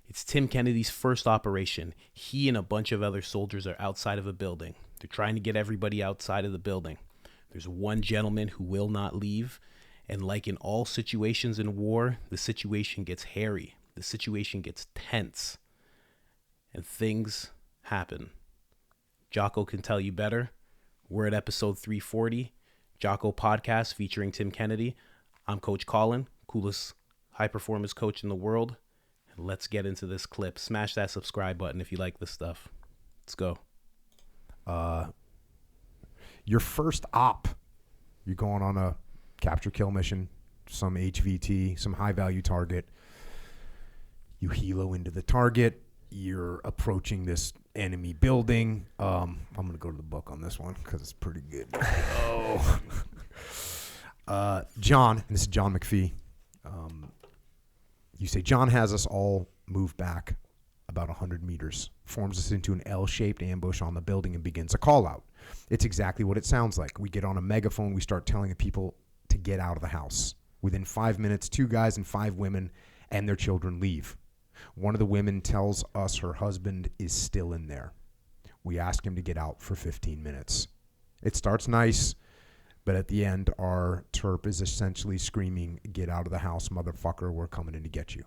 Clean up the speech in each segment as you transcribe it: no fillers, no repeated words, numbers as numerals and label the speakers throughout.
Speaker 1: It's Tim Kennedy's first operation. He and a bunch of other soldiers are outside of a building. They're trying to get everybody outside of the building. There's one gentleman who will not leave. And like in all situations in war, the situation gets hairy. The situation gets tense. And things happen. Jocko can tell you better. We're at episode 340. Jocko podcast featuring Tim Kennedy. I'm Coach Colin, coolest high-performance coach in the world. Let's get into this clip. Smash that subscribe button if you like this stuff. Let's go.
Speaker 2: Your first op, you're going on a capture kill mission, some HVT, some high value target. You helo into the target. You're approaching this enemy building. I'm going to go to the book on this one because it's pretty good. John, and this is John McPhee. You say, John has us all move back about 100 meters, forms us into an L-shaped ambush on the building and begins a call out. It's exactly what it sounds like. We get on a megaphone. We start telling the people to get out of the house. Within 5 minutes, 2 guys and 5 women and their children leave. One of the women tells us her husband is still in there. We ask him to get out for 15 minutes. It starts nice. But at the end, our Terp is essentially screaming, get out of the house, motherfucker, we're coming in to get you.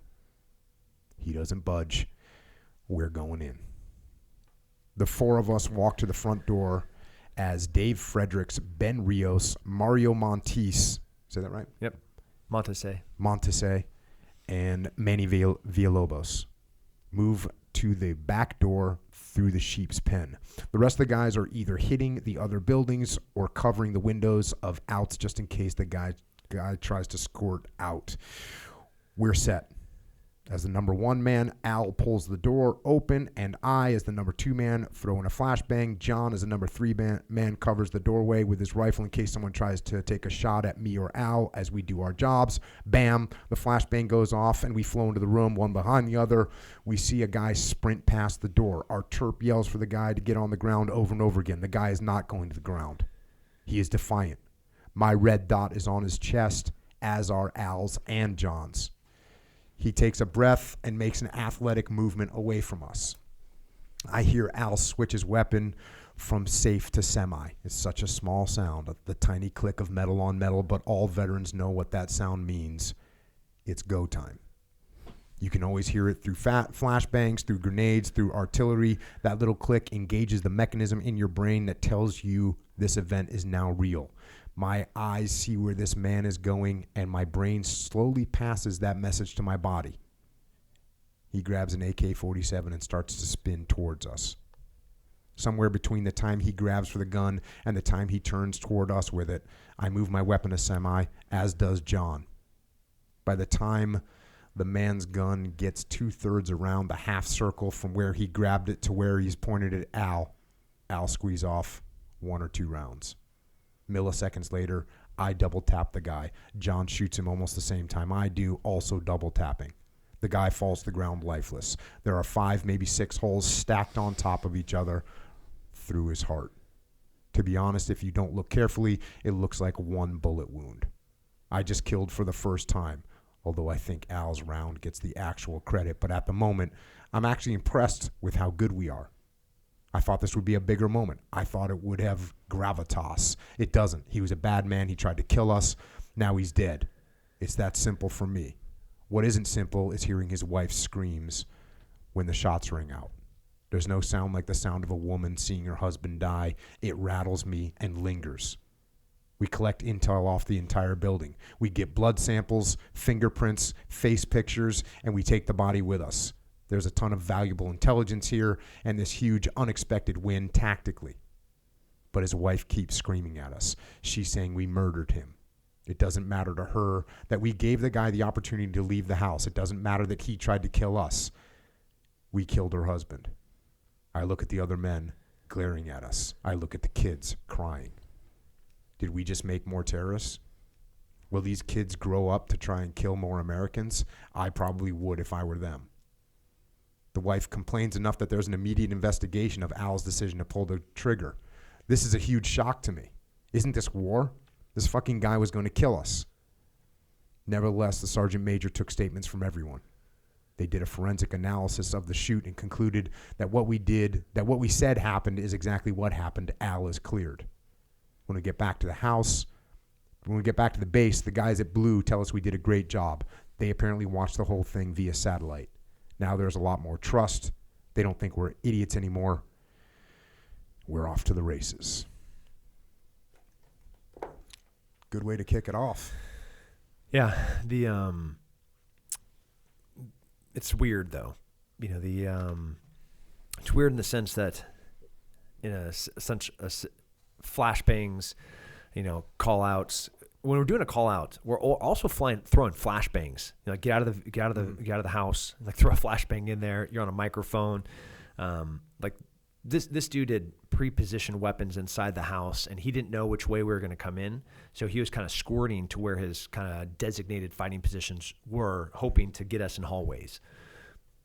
Speaker 2: He doesn't budge. We're going in. The 4 of us walk to the front door as Dave Fredericks, Ben Rios, Mario Montes, say that right?
Speaker 3: Yep.
Speaker 2: Montese, and Manny Villalobos move to the back door through the sheep's pen. The rest of the guys are either hitting the other buildings or covering the windows of outs just in case the guy tries to squirt out. We're set. As the number 1 man, Al pulls the door open, and I, as the number 2 man, throw in a flashbang. John, as the number 3 man, covers the doorway with his rifle in case someone tries to take a shot at me or Al as we do our jobs. Bam, the flashbang goes off, and we flow into the room, one behind the other. We see a guy sprint past the door. Our Terp yells for the guy to get on the ground over and over again. The guy is not going to the ground. He is defiant. My red dot is on his chest, as are Al's and John's. He takes a breath and makes an athletic movement away from us. I hear Al switch his weapon from safe to semi. It's such a small sound, the tiny click of metal on metal, but all veterans know what that sound means. It's go time. You can always hear it through flashbangs, through grenades, through artillery. That little click engages the mechanism in your brain that tells you this event is now real. My eyes see where this man is going, and my brain slowly passes that message to my body. He grabs an AK-47 and starts to spin towards us. Somewhere between the time he grabs for the gun and the time he turns toward us with it, I move my weapon to semi, as does John. By the time the man's gun gets 2/3 around the half circle from where he grabbed it to where he's pointed at Al squeeze off 1 or 2 rounds. Milliseconds later, I double tap the guy. John shoots him almost the same time I do, also double tapping. The guy falls to the ground lifeless. There are 5, maybe 6 holes stacked on top of each other through his heart. To be honest, if you don't look carefully, it looks like 1 bullet wound. I just killed for the first time, although I think Al's round gets the actual credit. But at the moment, I'm actually impressed with how good we are. I thought this would be a bigger moment. I thought it would have gravitas. It doesn't. He was a bad man. He tried to kill us. Now he's dead. It's that simple for me. What isn't simple is hearing his wife's screams when the shots ring out. There's no sound like the sound of a woman seeing her husband die. It rattles me and lingers. We collect intel off the entire building. We get blood samples, fingerprints, face pictures, and we take the body with us. There's a ton of valuable intelligence here and this huge unexpected win tactically. But his wife keeps screaming at us. She's saying we murdered him. It doesn't matter to her that we gave the guy the opportunity to leave the house. It doesn't matter that he tried to kill us. We killed her husband. I look at the other men glaring at us. I look at the kids crying. Did we just make more terrorists? Will these kids grow up to try and kill more Americans? I probably would if I were them. The wife complains enough that there's an immediate investigation of Al's decision to pull the trigger. This is a huge shock to me. Isn't this war? This fucking guy was going to kill us. Nevertheless, the sergeant major took statements from everyone. They did a forensic analysis of the shoot and concluded that what we said happened is exactly what happened. Al is cleared. When we get back to the house, when we get back to the base, the guys at Blue tell us we did a great job. They apparently watched the whole thing via satellite. Now there's a lot more trust. They don't think we're idiots anymore. We're off to the races. Good way to kick it off.
Speaker 3: Yeah, it's weird though. It's weird in the sense that flashbangs, call outs. When we're doing a call out, we're also throwing flashbangs. Get out of the house, like throw a flashbang in there. You're on a microphone. Like this dude did pre-positioned weapons inside the house, and he didn't know which way we were going to come in. So he was kind of squirting to where his kind of designated fighting positions were, hoping to get us in hallways.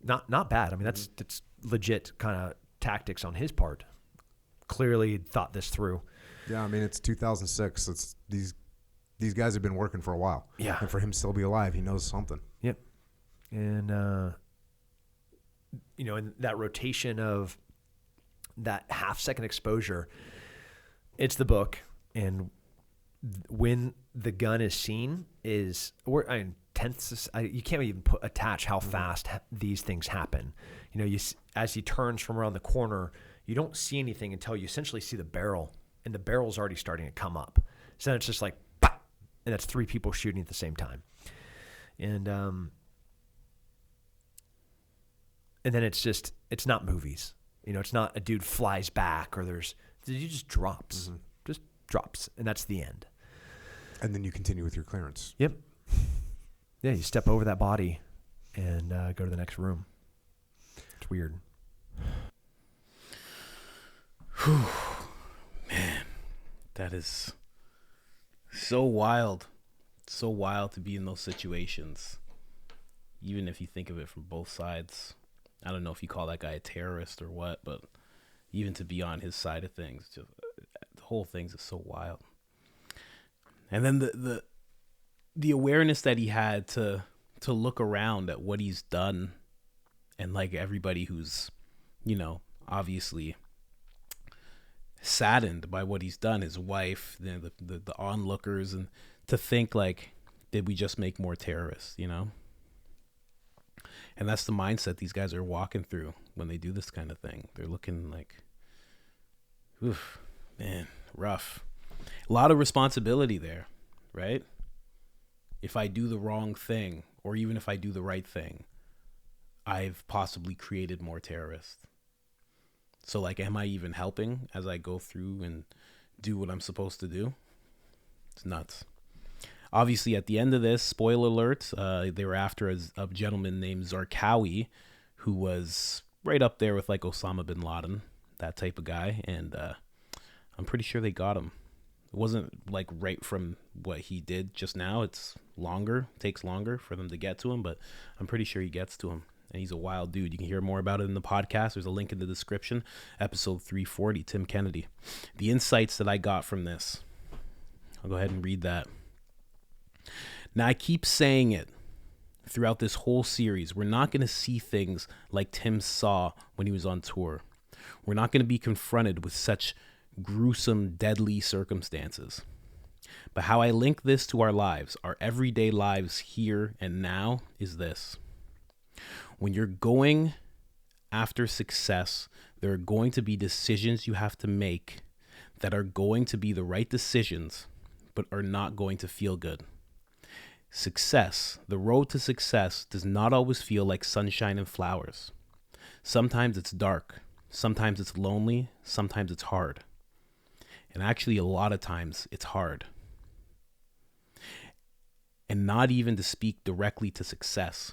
Speaker 3: Not bad. I mean, that's legit kind of tactics on his part. Clearly thought this through.
Speaker 2: Yeah, I mean, it's 2006. It's these guys have been working for a while.
Speaker 3: Yeah.
Speaker 2: And for him to still be alive, he knows something.
Speaker 3: Yep. And, in that rotation of that half-second exposure, it's the book. And when the gun is seen tenths. You can't even attach how fast these things happen. As he turns from around the corner, you don't see anything until you essentially see the barrel, and the barrel's already starting to come up. So then it's just like, bah! And that's three people shooting at the same time. And then it's not movies. It's not a dude flies back or the dude just drops. Mm-hmm. Just drops, and that's the end.
Speaker 2: And then you continue with your clearance.
Speaker 3: Yep. Yeah, you step over that body and go to the next room. It's weird.
Speaker 1: Whew. Man, that is so wild. So wild to be in those situations. Even if you think of it from both sides. I don't know if you call that guy a terrorist or what, but even to be on his side of things, just, the whole thing's just so wild. And then the awareness that he had to look around at what he's done, and like everybody who's, obviously saddened by what he's done, his wife, the onlookers, and to think like, did we just make more terrorists, And that's the mindset these guys are walking through when they do this kind of thing. They're looking like, oof, man, rough. A lot of responsibility there, right? If I do the wrong thing, or even if I do the right thing, I've possibly created more terrorists. So, like, am I even helping as I go through and do what I'm supposed to do? It's nuts. Obviously, at the end of this, spoiler alert, they were after a gentleman named Zarqawi, who was right up there with, like, Osama bin Laden, that type of guy. And I'm pretty sure they got him. It wasn't, like, right from what he did just now. It's longer, takes longer for them to get to him, but I'm pretty sure he gets to him. And he's a wild dude. You can hear more about it in the podcast. There's a link in the description. Episode 340, Tim Kennedy. The insights that I got from this. I'll go ahead and read that. Now, I keep saying it throughout this whole series. We're not going to see things like Tim saw when he was on tour. We're not going to be confronted with such gruesome, deadly circumstances. But how I link this to our lives, our everyday lives here and now, is this. When you're going after success, there are going to be decisions you have to make that are going to be the right decisions, but are not going to feel good. Success, the road to success, does not always feel like sunshine and flowers. Sometimes it's dark. Sometimes it's lonely. Sometimes it's hard. And actually, a lot of times, it's hard. And not even to speak directly to success,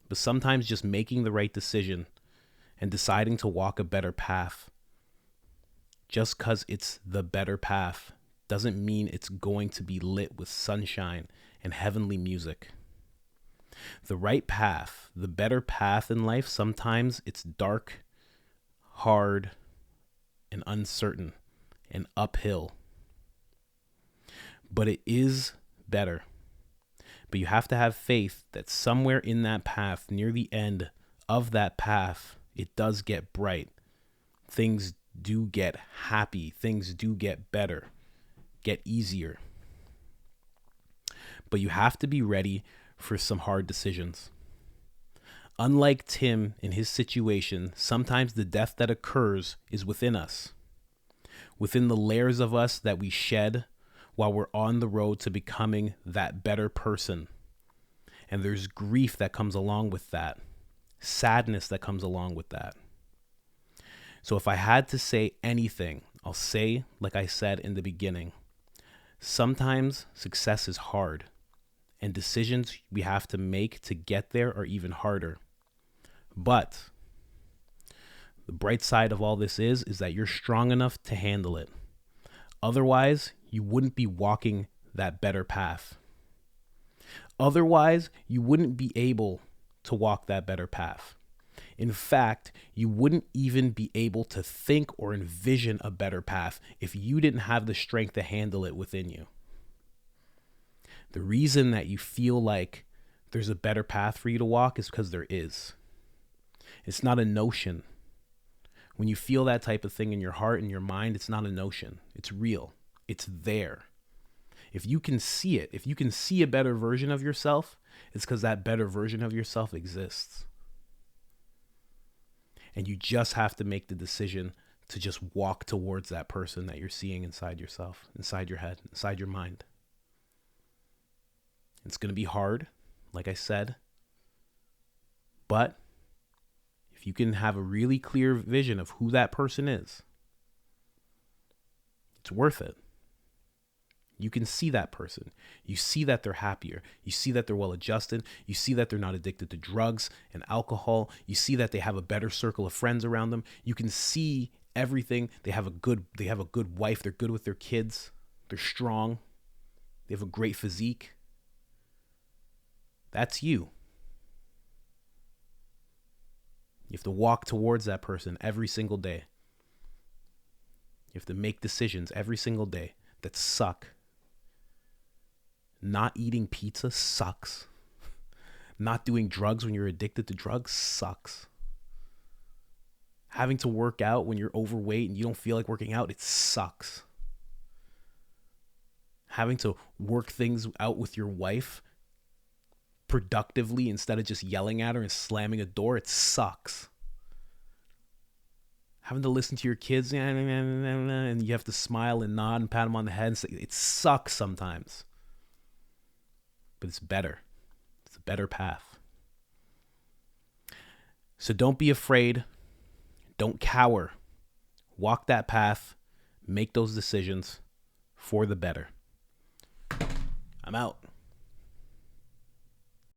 Speaker 1: but sometimes just making the right decision and deciding to walk a better path. Just because it's the better path doesn't mean it's going to be lit with sunshine and heavenly music. The right path, the better path in life, sometimes it's dark, hard, and uncertain, and uphill. But it is better, But you have to have faith that somewhere in that path, near the end of that path, it does get bright. Things do get happy. Things do get better, get easier. But you have to be ready for some hard decisions. Unlike Tim in his situation, sometimes the death that occurs is within us, within the layers of us that we shed while we're on the road to becoming that better person. And there's grief that comes along with that, sadness that comes along with that. So if I had to say anything, I'll say, like I said in the beginning, sometimes success is hard, and decisions we have to make to get there are even harder. But the bright side of all this is that you're strong enough to handle it. Otherwise, you wouldn't be walking that better path. Otherwise, you wouldn't be able to walk that better path. In fact, you wouldn't even be able to think or envision a better path if you didn't have the strength to handle it within you. The reason that you feel like there's a better path for you to walk is because there is. It's not a notion. When you feel that type of thing in your heart and your mind, it's not a notion. It's real. It's there. If you can see it, if you can see a better version of yourself, it's because that better version of yourself exists. And you just have to make the decision to just walk towards that person that you're seeing inside yourself, inside your head, inside your mind. It's going to be hard, like I said, but if you can have a really clear vision of who that person is, it's worth it. You can see that person. You see that they're happier. You see that they're well adjusted. You see that they're not addicted to drugs and alcohol. You see that they have a better circle of friends around them. You can see everything. They have a good wife. They're good with their kids. They're strong. They have a great physique. That's you. You have to walk towards that person every single day. You have to make decisions every single day that suck. Not eating pizza sucks. Not doing drugs when you're addicted to drugs sucks. Having to work out when you're overweight and you don't feel like working out, it sucks. Having to work things out with your wife productively instead of just yelling at her and slamming a door, it sucks. Having to listen to your kids and you have to smile and nod and pat them on the head and say, it sucks sometimes. But it's better. It's a better path. So don't be afraid. Don't cower. Walk that path. Make those decisions for the better. I'm out.